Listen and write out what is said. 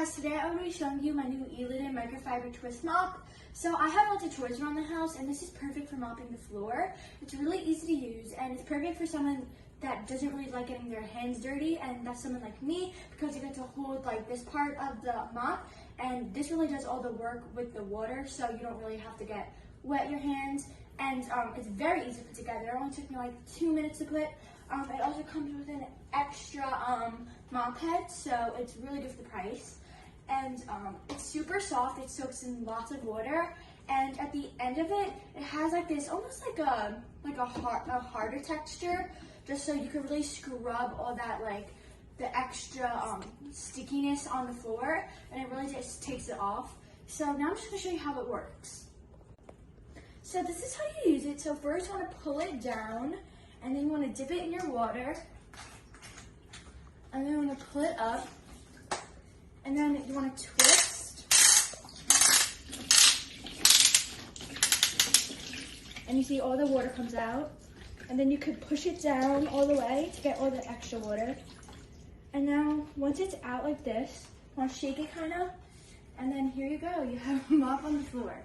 guys, today I will be showing you my new e-lidded microfiber twist mop. So I have lots of toys around the house and this is perfect for mopping the floor. It's really easy to use and it's perfect for someone that doesn't really like getting their hands dirty, and that's someone like me because you get to hold like this part of the mop, and this really does all the work with the water, so you don't really have to get wet your hands, and it's very easy to put together. It only took me like 2 minutes to put. It also comes with an extra mop head, so it's really good for the price. And it's super soft. It soaks in lots of water, and at the end of it, it has like this almost like a harder texture, just so you can really scrub all that like the extra stickiness on the floor, and it really just takes it off. So now I'm just gonna show you how it works. So this is how you use it. So first you want to pull it down, and then you want to dip it in your water, and then you want to pull it up, and then you want to twist, and you see all the water comes out, and then you could push it down all the way to get all the extra water. And now once it's out like this, you want to shake it kind of, and then here you go, you have a mop on the floor.